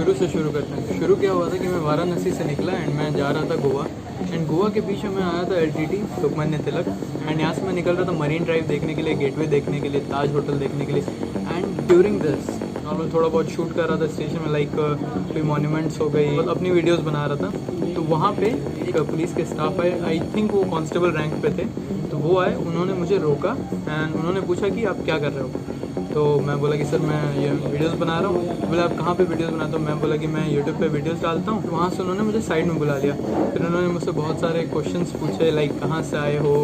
शुरू से शुरू करते हैं। शुरू क्या हुआ था कि मैं वाराणसी से निकला एंड मैं जा रहा था गोवा, एंड गोवा के पीछे मैं आया था LTT लोकमान्य तिलक, एंड यहाँ से मैं निकल रहा था मरीन ड्राइव देखने के लिए, गेटवे देखने के लिए, ताज होटल देखने के लिए। एंड ड्यूरिंग दिस मैं थोड़ा बहुत शूट कर रहा था स्टेशन में, लाइक कोई मॉन्यूमेंट्स हो गई, अपनी वीडियोज़ बना रहा था। तो वहाँ पे एक पुलिस के स्टाफ आए, आई थिंक वो कांस्टेबल रैंक पे थे। तो वो आए, उन्होंने मुझे रोका एंड उन्होंने पूछा कि आप क्या कर रहे हो। तो मैं बोला कि सर मैं ये वीडियोस बना रहा हूँ। बोला आप कहाँ पे वीडियोस बनाता हूँ। मैं बोला कि मैं यूट्यूब पे वीडियोस डालता हूँ। वहाँ से उन्होंने मुझे साइड में बुला लिया। फिर उन्होंने मुझसे बहुत सारे क्वेश्चंस पूछे, लाइक कहाँ से आए हो,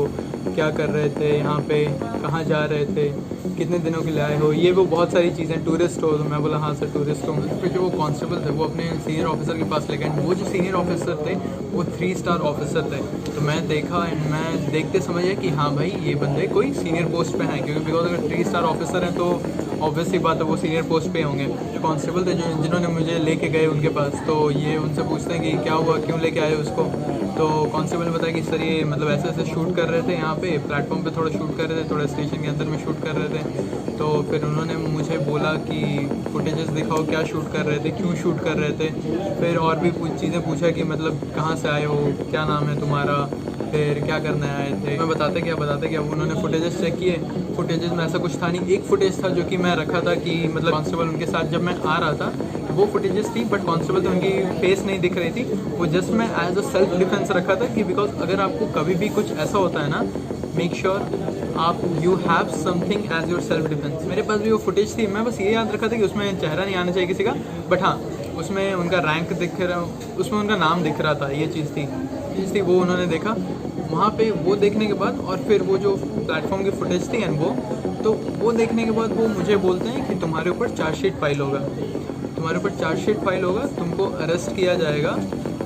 क्या कर रहे थे यहाँ पे, कहाँ जा रहे थे, कितने दिनों के लिए आए हो, ये वो बहुत सारी चीज़ें। टूरिस्ट हो? तो मैं बोला हाँ सर टूरिस्ट हूँ। फिर जो वो कांस्टेबल थे वो अपने सीनियर ऑफिसर के पास ले गए। वो जो सीनियर ऑफिसर थे वो 3 स्टार ऑफिसर थे। तो मैं देखा एंड मैं देखते समझ आया कि हाँ भाई ये बंदे कोई सीनियर पोस्ट पे हैं, क्योंकि बिकॉज अगर 3 स्टार ऑफिसर हैं तो ऑब्वियसली बात है वो सीनियर पोस्ट पे होंगे। जो कांस्टेबल थे जिन्होंने मुझे लेके गए उनके पास, तो ये उनसे पूछते हैं कि क्या हुआ, क्यों लेके आए उसको। तो कांस्टेबल ने बताया कि सर ये मतलब ऐसे ऐसे शूट कर रहे थे, यहाँ पे प्लेटफॉर्म पे थोड़ा शूट कर रहे थे, थोड़ा स्टेशन के अंदर में शूट कर रहे थे। तो फिर उन्होंने मुझे बोला कि फुटेजेस दिखाओ, क्या शूट कर रहे थे, क्यों शूट कर रहे थे। फिर और भी कुछ चीज़ें पूछा कि मतलब कहाँ से आए हो, क्या नाम है तुम्हारा, फिर क्या करने आए थे। मैं बताते क्या उन्होंने फुटेजेस चेक किए। फुटेजेस में ऐसा कुछ था नहीं। एक फुटेज था जो कि मैं रखा था कि मतलब कांस्टेबल उनके साथ जब मैं आ रहा था वो फुटेजेस थी, बट कांस्टेबल तो उनकी फेस नहीं दिख रही थी। वो जस्ट मैं एज अ सेल्फ डिफेंस रखा था कि बिकॉज अगर आपको कभी भी कुछ ऐसा होता है ना, मेक श्योर आप you have something as your self defence. मेरे पास भी वो फुटेज थी। मैं बस ये याद रखा था कि उसमें चेहरा नहीं आना चाहिए किसी का, बट हाँ उसमें उनका रैंक दिख रहा, उसमें उनका नाम दिख रहा था। ये चीज़ थी वो उन्होंने देखा वहाँ पे। वो देखने के बाद और फिर वो जो प्लेटफॉर्म की फुटेज थी एंड वो देखने के बाद वो मुझे बोलते हैं कि तुम्हारे ऊपर चार्जशीट फाइल होगा, तुमको अरेस्ट किया जाएगा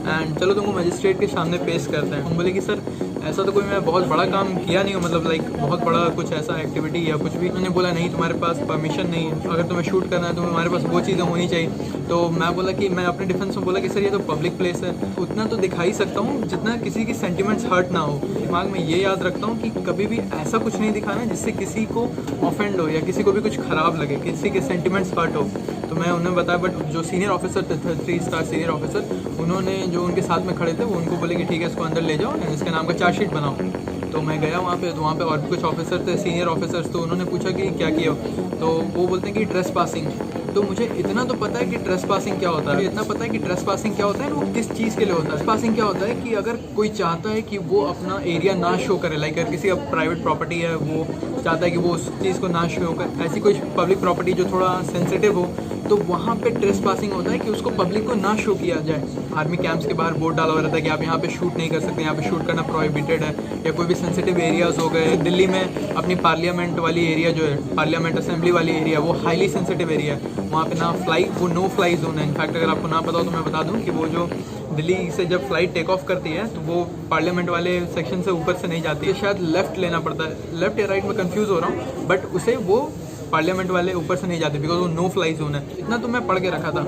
एंड चलो तुमको मजिस्ट्रेट के सामने पेश करते हैं। हम बोले कि सर ऐसा तो कोई मैं बहुत बड़ा काम किया नहीं हूँ, मतलब लाइक बहुत बड़ा कुछ ऐसा एक्टिविटी या कुछ भी। उन्होंने बोला नहीं तुम्हारे पास परमिशन नहीं है, अगर तुम्हें शूट करना है तो तुम्हारे पास वो चीज़ें होनी चाहिए। तो मैं बोला कि मैं अपने डिफेंस में बोला कि सर ये तो पब्लिक प्लेस है, उतना तो दिखा ही सकता हूँ जितना किसी की सेंटिमेंट्स हर्ट ना हो। दिमाग में ये याद रखता हूँ कि कभी भी ऐसा कुछ नहीं दिखाना जिससे किसी को ऑफेंड हो या किसी को भी कुछ ख़राब लगे, किसी के सेंटिमेंट्स हर्ट हो। तो मैं उन्हें बताया, बट जो सीनियर ऑफिसर थे 3 स्टार सीनियर ऑफिसर, उन्होंने जो उनके साथ में खड़े थे वो उनको बोले कि ठीक है इसको अंदर ले जाओ एंड इसके नाम का चार्जशीट बनाओ। तो मैं गया वहाँ पे, तो वहाँ पे और भी कुछ ऑफिसर थे सीनियर ऑफिसर्स। तो उन्होंने पूछा कि क्या किया, तो वो बोलते हैं कि ट्रेस पासिंग। तो मुझे इतना तो पता है कि ट्रेस पासिंग क्या होता है, इतना पता है कि ट्रेस पासिंग क्या होता है, वो किस चीज़ के लिए होता है। ट्रेस पासिंग क्या होता है कि अगर कोई चाहता है कि वो अपना एरिया ना शो करे, लाइक अगर किसी का प्राइवेट प्रॉपर्टी है वो चाहता है कि वो उस चीज़ को ना शो करे, ऐसी कोई पब्लिक प्रॉपर्टी जो थोड़ा सेंसिटिव हो, तो वहाँ पे ट्रेस पासिंग होता है कि उसको पब्लिक को ना शो किया जाए। आर्मी कैंप्स के बाहर बोर्ड डाला हुआ रहता है कि आप यहाँ पे शूट नहीं कर सकते, यहाँ पे शूट करना प्रोहिबिटेड है। या कोई भी सेंसिटिव एरियाज हो गए, दिल्ली में अपनी पार्लियामेंट वाली एरिया जो है, पार्लियामेंट असेंबली वाली एरिया, वो हाईली सेंसिटिव एरिया है। वहाँ पे ना वो नो फ्लाई जोन है। इनफैक्ट अगर आपको ना पता हो तो मैं बता दूँ कि वो जो दिल्ली से जब फ्लाइट टेक ऑफ करती है तो वो पार्लियामेंट वाले सेक्शन से ऊपर से नहीं जाती है, शायद लेफ्ट लेना पड़ता है, लेफ्ट या राइट में कंफ्यूज हो रहा हूँ, बट उसे वो पार्लियामेंट वाले ऊपर से नहीं जाते बिकॉज वो नो फ्लाई जोन है। इतना तो मैं पढ़ के रखा था।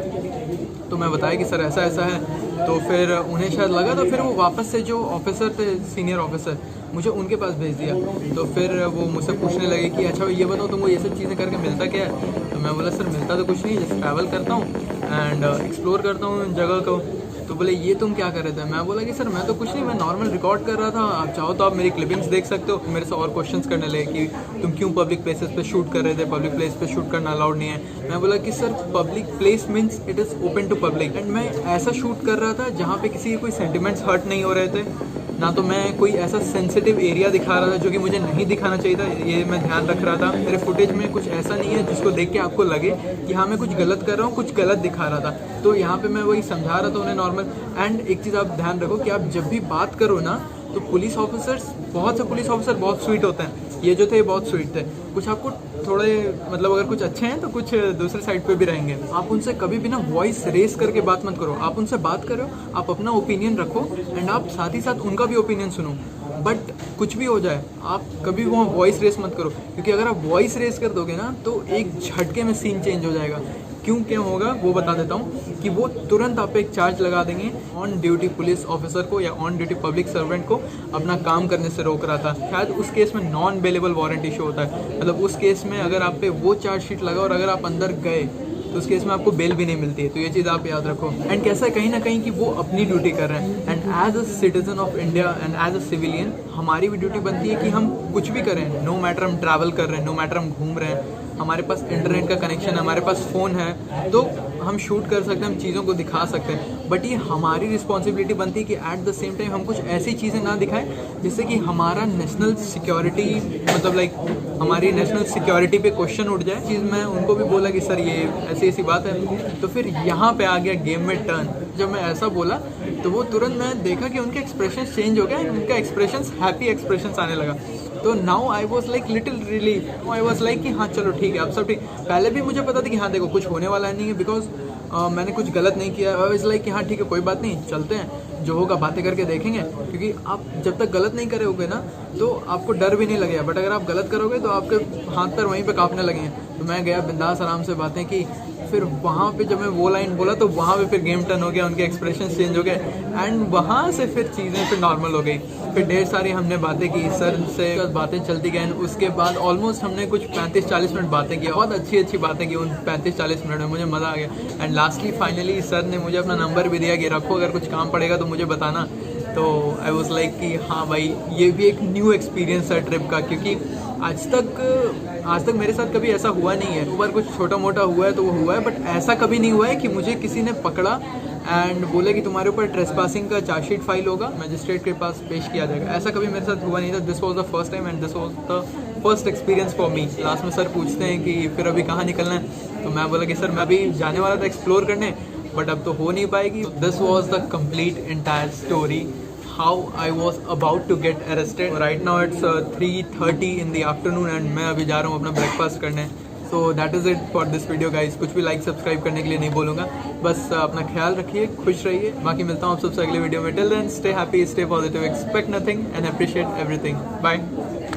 तो मैं बताया कि सर ऐसा ऐसा है, तो फिर उन्हें शायद लगा, तो फिर वो वापस से जो ऑफिसर थे सीनियर ऑफिसर, मुझे उनके पास भेज दिया। तो फिर वो मुझसे पूछने लगे कि अच्छा ये बताओ तुमको ये सब चीज़ें करके मिलता क्या है। तो मैं बोला सर मिलता तो कुछ नहीं, जस्ट ट्रैवल करता हूँ एंड एक्सप्लोर करता हूँ जगह को। तो बोले ये तुम क्या कर रहे थे। मैं बोला कि सर मैं तो कुछ नहीं, मैं नॉर्मल रिकॉर्ड कर रहा था, आप चाहो तो आप मेरी क्लिपिंग्स देख सकते हो। मेरे से और क्वेश्चंस करने लगे कि तुम क्यों पब्लिक प्लेसेस पे शूट कर रहे थे, पब्लिक प्लेस पे शूट करना अलाउड नहीं है। मैं बोला कि sir public place means it is open to public, and मैं ऐसा शूट कर रहा था जहाँ पे किसी के कोई सेंटिमेंट्स हर्ट नहीं हो रहे थे, ना तो मैं कोई ऐसा सेंसिटिव एरिया दिखा रहा था जो कि मुझे नहीं दिखाना चाहिए था, ये मैं ध्यान रख रहा था। मेरे फुटेज में कुछ ऐसा नहीं है जिसको देख के आपको लगे कि हाँ मैं कुछ गलत कर रहा हूँ, कुछ गलत दिखा रहा था। तो यहाँ पे मैं वही समझा रहा था उन्हें नॉर्मल। एंड एक चीज़ आप ध्यान रखो कि आप जब भी बात करो ना, तो पुलिस ऑफिसर्स, बहुत से पुलिस ऑफिसर बहुत स्वीट होते हैं। ये जो थे बहुत स्वीट थे। कुछ आपको थोड़े मतलब अगर कुछ अच्छे हैं तो कुछ दूसरे साइड पे भी रहेंगे। आप उनसे कभी भी ना वॉइस रेस करके बात मत करो। आप उनसे बात करो, आप अपना ओपिनियन रखो एंड आप साथ ही साथ उनका भी ओपिनियन सुनो। बट कुछ भी हो जाए आप कभी वहाँ वॉइस रेस मत करो, क्योंकि अगर आप वॉइस रेस कर दोगे ना तो एक झटके में सीन चेंज हो जाएगा। क्यों क्या होगा वो बता देता हूँ कि वो तुरंत आप पे एक चार्ज लगा देंगे। ऑन ड्यूटी पुलिस ऑफिसर को या ऑन ड्यूटी पब्लिक सर्वेंट को अपना काम करने से रोक रहा था। शायद उस केस में नॉन बेलेबल वारंट इशू होता है, मतलब उस केस में अगर आप पे वो चार्जशीट लगा और अगर आप अंदर गए तो उस केस में आपको बेल भी नहीं मिलती है। तो ये चीज़ आप याद रखो। एंड कैसा है कहीं ना कहीं कि वो अपनी ड्यूटी कर रहे हैं, and as a citizen of India and as a civilian हमारी भी ड्यूटी बनती है कि हम कुछ भी करें, नो मैटर हम ट्रैवल कर रहे हैं, नो मैटर हम घूम रहे हैं, हमारे पास इंटरनेट का कनेक्शन है, हमारे पास फ़ोन है, तो हम शूट कर सकते हैं, हम चीज़ों को दिखा सकते हैं। बट ये हमारी रिस्पॉन्सिबिलिटी बनती है कि एट द सेम टाइम हम कुछ ऐसी चीज़ें ना दिखाएं जिससे कि हमारा नेशनल सिक्योरिटी मतलब लाइक हमारी नेशनल सिक्योरिटी पे क्वेश्चन उठ जाए। चीज़ मैं उनको भी बोला कि सर ये ऐसी ऐसी बात है। तो फिर यहाँ पे आ गया गेम में टर्न। जब मैं ऐसा बोला तो वो तुरंत मैं देखा कि उनके एक्सप्रेशन चेंज हो गए, उनका एक्सप्रेशन हैप्पी एक्सप्रेशन आने लगा। तो now I was like little relief, I was like कि हाँ चलो ठीक है अब सब ठीक। पहले भी मुझे पता था कि हाँ देखो कुछ होने वाला नहीं है, बिकॉज मैंने कुछ गलत नहीं किया। आई वॉज लाइक कि हाँ ठीक है कोई बात नहीं, चलते हैं, जो होगा बातें करके देखेंगे। क्योंकि आप जब तक गलत नहीं करोगे ना तो आपको डर भी नहीं लगेगा, बट अगर आप गलत करोगे तो आपके हाथ पैर वहीं पे कांपने लगेंगे। तो मैं गया बिंदास आराम से बातें की। फिर वहाँ पे जब मैं वो लाइन बोला तो वहाँ पे फिर गेम टर्न हो गया, उनके एक्सप्रेशन चेंज हो गए, एंड वहाँ से फिर चीज़ें फिर नॉर्मल हो गई। फिर ढेर सारी हमने बातें की, सर से बातें चलती गई। उसके बाद ऑलमोस्ट हमने कुछ 35-40 मिनट बातें की, बहुत अच्छी अच्छी बातें की उन 35-40 मिनट में, मुझे मज़ा आ गया। एंड लास्टली फाइनली सर ने मुझे अपना नंबर भी दिया कि रखो, अगर कुछ काम पड़ेगा तो मुझे बताना। तो आई वॉज लाइक कि हाँ भाई ये भी एक न्यू एक्सपीरियंस है ट्रिप का, क्योंकि आज तक मेरे साथ कभी ऐसा हुआ नहीं है। एक बार कुछ छोटा मोटा हुआ है तो वो हुआ है, बट ऐसा कभी नहीं हुआ है कि मुझे किसी ने पकड़ा एंड बोले कि तुम्हारे ऊपर ट्रेसपासिंग का चार्जशीट फाइल होगा, मजिस्ट्रेट के पास पेश किया जाएगा। ऐसा कभी मेरे साथ हुआ नहीं था। This was the first time and this was the first experience for me. Last में सर पूछते हैं कि फिर अभी कहाँ निकलना है, तो मैं बोला कि सर मैं अभी जाने वाला था एक्सप्लोर करने, बट अब तो हो नहीं पाएगी। This was the complete entire story how I was about to get arrested. Right now it's 3:30 in the afternoon and मैं अभी जा रहा हूँ अपना ब्रेकफास्ट करने। So that is it for this video guys। कुछ भी लाइक सब्सक्राइब करने के लिए नहीं बोलूँगा, बस अपना ख्याल रखिए, खुश रहिए। बाकी मिलता हूँ आप सबसे अगले वीडियो में। Till then stay happy, stay positive, expect nothing and appreciate everything. Bye।